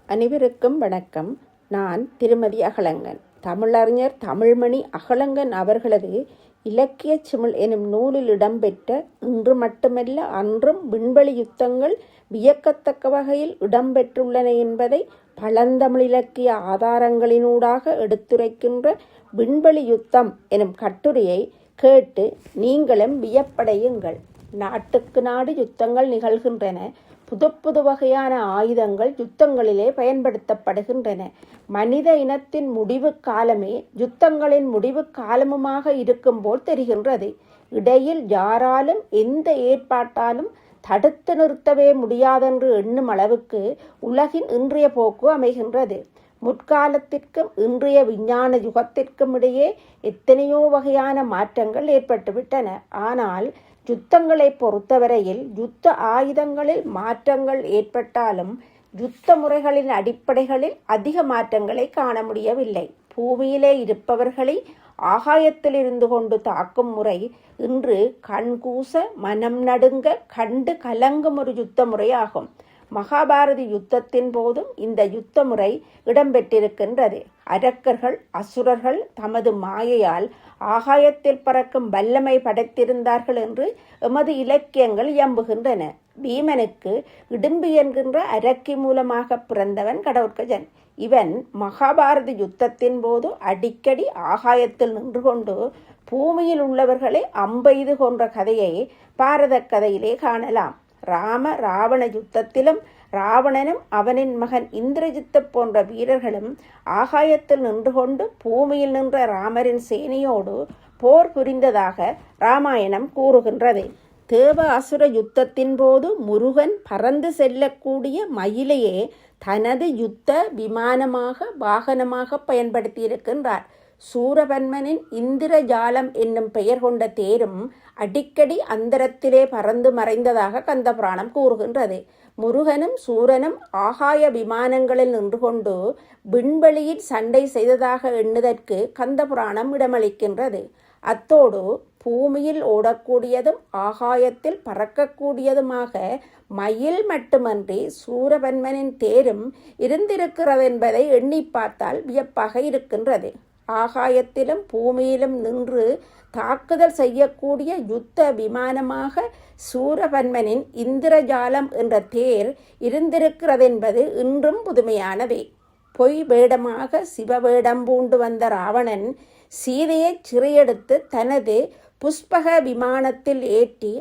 அனைவருக்கும் வணக்கம். நான் திருமதி அகலங்கன். தமிழறிஞர் தமிழ்மணி அகலங்கன் அவர்களது இலக்கியச் சிமிழ் எனும் நூலில் இடம்பெற்ற இன்று மட்டுமல்ல அன்றும் விண்வெளி யுத்தங்கள் வியக்கத்தக்க வகையில் இடம்பெற்றுள்ளன என்பதை பழந்தமிழ் இலக்கிய ஆதாரங்களினூடாக எடுத்துரைக்கின்ற விண்வெளி யுத்தம் எனும் கட்டுரையை கேட்டு நீங்களும் வியப்படையுங்கள். நாட்டுக்கு நாடு யுத்தங்கள் நிகழ்கின்றன. புது வகையான ஆயுதங்கள் யுத்தங்களிலே பயன்படுத்தப்படுகின்றன. மனித இனத்தின் முடிவு காலமே யுத்தங்களின் முடிவு காலமுமாக இருக்கும் போல் தெரிகின்றது. இடையில் யாராலும் எந்த ஏற்பாட்டாலும் தடுத்து நிறுத்தவே முடியாதென்று எண்ணும் அளவுக்கு உலகின் இன்றைய போக்கு அமைகின்றது. முற்காலத்திற்கும் இன்றைய விஞ்ஞான யுகத்திற்கும் இடையே எத்தனையோ வகையான மாற்றங்கள் ஏற்பட்டுவிட்டன. ஆனால் யுத்தங்களை பொறுத்தவரையில் யுத்த ஆயுதங்களில் மாற்றங்கள் ஏற்பட்டாலும் யுத்த முறைகளின் அடிப்படைகளில் அதிக மாற்றங்களை காண முடியவில்லை. பூமியிலே இருப்பவர்களை ஆகாயத்தில் இருந்து கொண்டு தாக்கும் முறை இன்று கண்கூச மனம் நடுங்க கண்டு கலங்கும் ஒரு யுத்த முறையாகும். மகாபாரத யுத்தத்தின் போதும் இந்த யுத்த முறை இடம்பெற்றிருக்கின்றது. அரக்கர்கள் அசுரர்கள் தமது மாயையால் ஆகாயத்தில் பறக்கும் வல்லமை படைத்திருந்தார்கள் என்று எமது இலக்கியங்கள் இயம்புகின்றன. பீமனுக்கு இடும்பு என்கின்ற அரக்கி மூலமாக பிறந்தவன் கடோற்கஜன். இவன் மகாபாரத யுத்தத்தின் போது அடிக்கடி ஆகாயத்தில் நின்று கொண்டு பூமியில் உள்ளவர்களை அம்பெய்து கொன்ற கதையை பாரத கதையிலே காணலாம். ராவண யுத்தத்திலும் ராவணனும் அவனின் மகன் இந்திரஜித்து போன்ற வீரர்களும் ஆகாயத்தில் நின்று கொண்டு பூமியில் நின்ற ராமரின் சேனையோடு போர் புரிந்ததாக இராமாயணம் கூறுகின்றது. தேவ அசுர யுத்தத்தின் போது முருகன் பறந்து செல்லக்கூடிய மயிலையே தனது யுத்த விமானமாக வாகனமாக பயன்படுத்தியிருக்கின்றார். சூரபன்மனின் இந்திரஜாலம் என்னும் பெயர் கொண்ட தேரும் அடிக்கடி அந்தரத்திலே பறந்து மறைந்ததாக கந்தபுராணம் கூறுகின்றது. முருகனும் சூரனும் ஆகாய விமானங்களில் நின்று கொண்டு விண்வெளியில் சண்டை செய்ததாக எண்ணுதற்கு கந்தபுராணம் இடமளிக்கின்றது. அத்தோடு பூமியில் ஓடக்கூடியதும் ஆகாயத்தில் பறக்கக்கூடியதுமாக மயில் மட்டுமன்றி சூரபன்மனின் தேரும் இருந்திருக்கிறது என்பதை எண்ணி பார்த்தால் வியப்பாக இருக்கின்றது. ஆகாயத்திலும் பூமியிலும் நின்று தாக்குதல் செய்யக்கூடிய யுத்த விமானமாக சூரபன்மனின் இந்திரஜாலம் என்ற தேர் இருந்திருக்கிறது என்பது இன்றும் புதுமையானதே. பொய் வேடமாக சிவவேடம் பூண்டு வந்த ராவணன் சீதையை சிறையெடுத்து தனது புஷ்பக விமானத்தில் ஏற்றி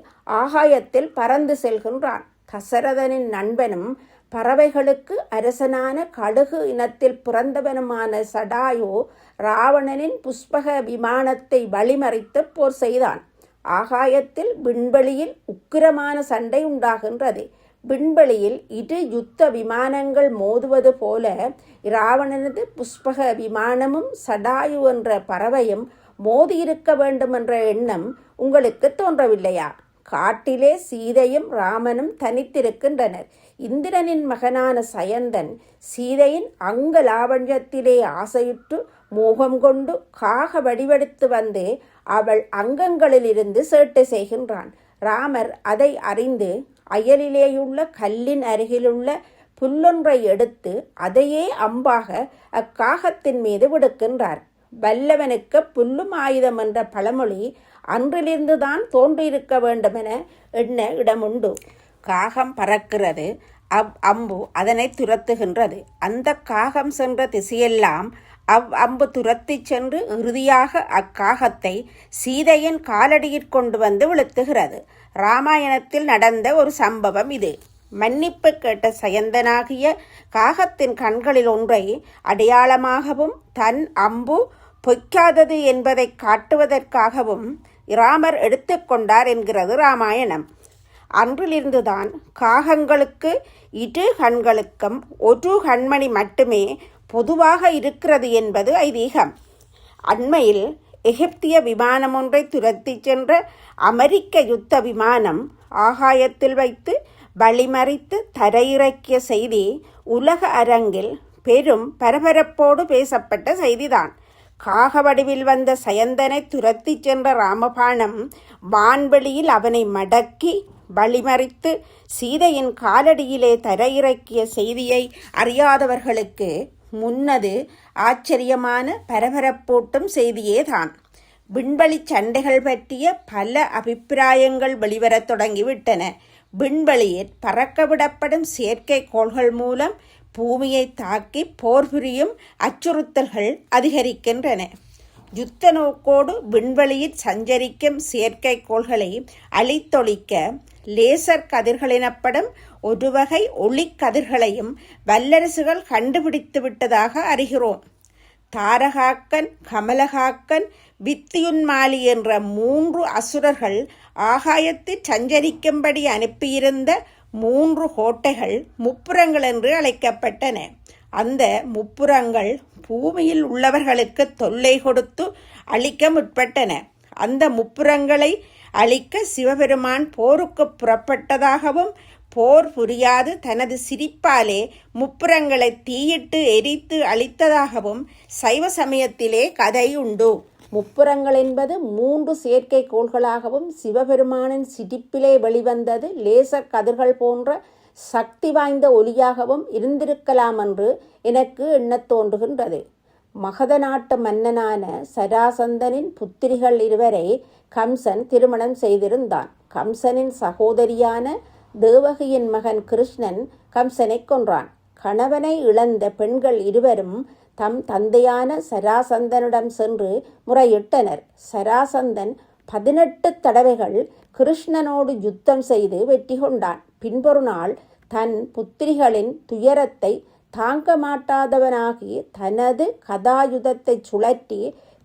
ஆகாயத்தில் பறந்து செல்கின்றான். தசரதனின் நண்பனும் பறவைகளுக்கு அரசனான கடுகு இனத்தில் பிறந்தவனுமான சடாயு ராவணனின் புஷ்பக விமானத்தை வழிமறித்து போர் செய்தான். ஆகாயத்தில் விண்வெளியில் உக்கிரமான சண்டை உண்டாகின்றது. விண்வெளியில் இரு யுத்த விமானங்கள் மோதுவது போல இராவணனது புஷ்பக விமானமும் சடாயு என்ற பறவையும் மோதியிருக்க வேண்டும் என்ற எண்ணம் உங்களுக்கு தோன்றவில்லையா? காட்டிலே சீதையும் ராமனும் தனித்திருக்கின்றனர். இந்திரனின் மகனான சயந்தன் சீதையின் அங்க லாவண்யத்திலே ஆசையுற்று மோகம் கொண்டு காக வடிவெடுத்து வந்து அவள் அங்கங்களிலிருந்து சேட்டை செய்கின்றான். ராமர் அதை அறிந்து அயலிலேயுள்ள கல்லின் அருகிலுள்ள புல்லொன்றை எடுத்து அதையே அம்பாக அக்காகத்தின் மீது விடுக்கின்றார். வல்லவனுக்கு புல்லும் ஆயுதம் என்ற பழமொழி அன்றிலிருந்துதான் தோன்றியிருக்க வேண்டுமென எண்ண இடமுண்டு. காகம் பறக்கிறது, அம்பு அதனை துரத்துகின்றது. அந்த காகம் சென்ற திசையெல்லாம் அம்பு துரத்தி சென்று இறுதியாக அக்காகத்தை சீதையின் காலடியில் கொண்டு வந்து விழுத்துகிறது. இராமாயணத்தில் நடந்த ஒரு சம்பவம் இது. மன்னிப்பு கேட்ட சயந்தனாகிய காகத்தின் கண்களில் ஒன்றை அடையாளமாகவும் தன் அம்பு பொய்க்காதது என்பதை காட்டுவதற்காகவும் ராமர் எடுத்துக்கொண்டார் என்கிறது இராமாயணம். அன்றிலிருந்துதான் காகங்களுக்கு இரு கண்களுக்கும் ஒரு கண்மணி மட்டுமே பொதுவாக இருக்கிறது என்பது ஐதீகம். அண்மையில் எகிப்திய விமானம் ஒன்றை துரத்தி சென்ற அமெரிக்க யுத்த விமானம் ஆகாயத்தில் வைத்து வழிமறித்து தரையிறக்கிய செய்தி உலக அரங்கில் பெரும் பரபரப்போடு பேசப்பட்ட செய்திதான். காக வடிவில் வந்த சயந்தனை துரத்தி சென்ற ராமபாணம் வான்வெளியில் அவனை மடக்கி வழிமறித்து சீதையின் காலடியிலே தரையிறக்கிய செய்தியை அறியாதவர்களுக்கு முன்னது ஆச்சரியமான பரபரப்பூட்டும் செய்தியேதான். விண்வெளி சண்டைகள் பற்றிய பல அபிப்பிராயங்கள் வெளிவரத் தொடங்கிவிட்டன. விண்வெளியில் பறக்கவிடப்படும் செயற்கைக்கோள்கள் மூலம் பூமியை தாக்கி போர் புரியும் அச்சுறுத்தல்கள் அதிகரிக்கின்றன. யுத்த நோக்கோடு விண்வெளியில் சஞ்சரிக்கும் செயற்கைக்கோள்களை அழித்தொழிக்க லேசர் கதிர்கள் எனப்படும் ஒரு வகை ஒளிக்கதிர்களையும் வல்லரசுகள் கண்டுபிடித்து விட்டதாக அறிகிறோம். தாரகாக்கன், கமலகாக்கன், வித்தியுன்மாலி என்ற 3 அசுரர்கள் ஆகாயத்தில் சஞ்சரிக்கும்படி அனுப்பியிருந்த 3 கோட்டைகள் முப்புரங்கள் என்று அழைக்கப்பட்டன. அந்த முப்புரங்கள் பூமியில் உள்ளவர்களுக்கு தொல்லை கொடுத்து அழிக்க முற்பட்டன. அந்த முப்புரங்களை அழிக்க சிவபெருமான் போருக்கு புறப்பட்டதாகவும் போர் புரியாது தனது சிரிப்பாலே முப்புரங்களை தீயிட்டு எரித்து அழித்ததாகவும் சைவ சமயத்திலே கதை உண்டு. முப்புரங்கள் என்பது 3 செயற்கைக்கோள்களாகவும் சிவபெருமானின் சிரிப்பிலே வெளிவந்தது லேசர் கதிர்கள் போன்ற சக்தி வாய்ந்த ஒலியாகவும் இருந்திருக்கலாம் என்று எனக்கு எண்ணத் தோன்றுகின்றது. மகத நாட்டு மன்னனான சராசந்தனின் புத்திரிகள் 2 கம்சன் திருமணம் செய்திருந்தான். கம்சனின் சகோதரியான தேவகியின் மகன் கிருஷ்ணன் கம்சனை கொன்றான். கணவனை இழந்த பெண்கள் 2 தம் தந்தையான சராசந்தனிடம் சென்று முறையிட்டனர். சராசந்தன் 18 தடவைகள் கிருஷ்ணனோடு யுத்தம் செய்து வெற்றி கொண்டான். பின்பொரு நாள் தன் புத்திரிகளின் துயரத்தை தாங்க மாட்டாதவனாகி தனது கதாயுதத்தை சுழற்றி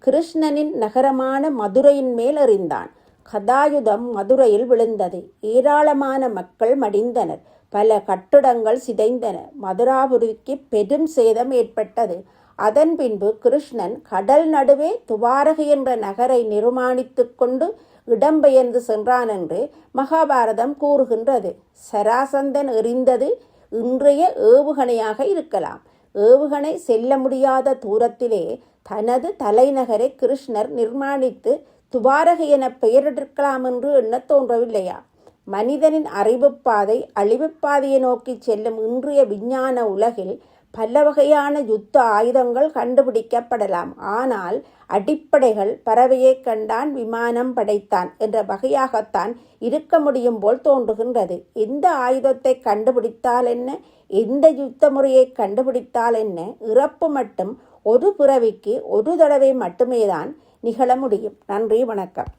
கிருஷ்ணனின் நகரமான மதுரையின் மேல் எறிந்தான். கதாயுதம் மதுரையில் விழுந்தது. ஏராளமான மக்கள் மடிந்தனர். பல கட்டிடங்கள் சிதைந்தன. மதுராபுரிக்கு பெரும் சேதம் ஏற்பட்டது. அதன் பின்பு கிருஷ்ணன் கடல் நடுவே துவாரகை என்ற நகரை நிர்மாணித்து கொண்டு இடம்பெயர்ந்து சென்றான் என்று மகாபாரதம் கூறுகின்றது. சராசந்தன் எறிந்தது இன்றைய ஏவுகணையாக இருக்கலாம். ஏவுகணை செல்ல முடியாத தூரத்திலே தனது தலைநகரை கிருஷ்ணர் நிர்மாணித்து துவாரகை என பெயரிட்டிருக்கலாம் என்று எண்ணத் தோன்றவில்லையா? மனிதனின் அறிவுப்பாதை அழிவுப்பாதையை நோக்கி செல்லும் இன்றைய விஞ்ஞான உலகில் பல வகையான யுத்த ஆயுதங்கள் கண்டுபிடிக்கப்படலாம். ஆனால் அடிப்படைகள் பறவையை கண்டான் விமானம் படைத்தான் என்ற வகையாகத்தான் இருக்க முடியும் போல் தோன்றுகின்றது. எந்த ஆயுதத்தை கண்டுபிடித்தால் என்ன, எந்த யுத்த முறையை கண்டுபிடித்தால் என்ன, இறப்பு மட்டும் ஒரு பிறவிக்கு ஒரு தடவை மட்டுமேதான் நிகழ முடியும். நன்றி, வணக்கம்.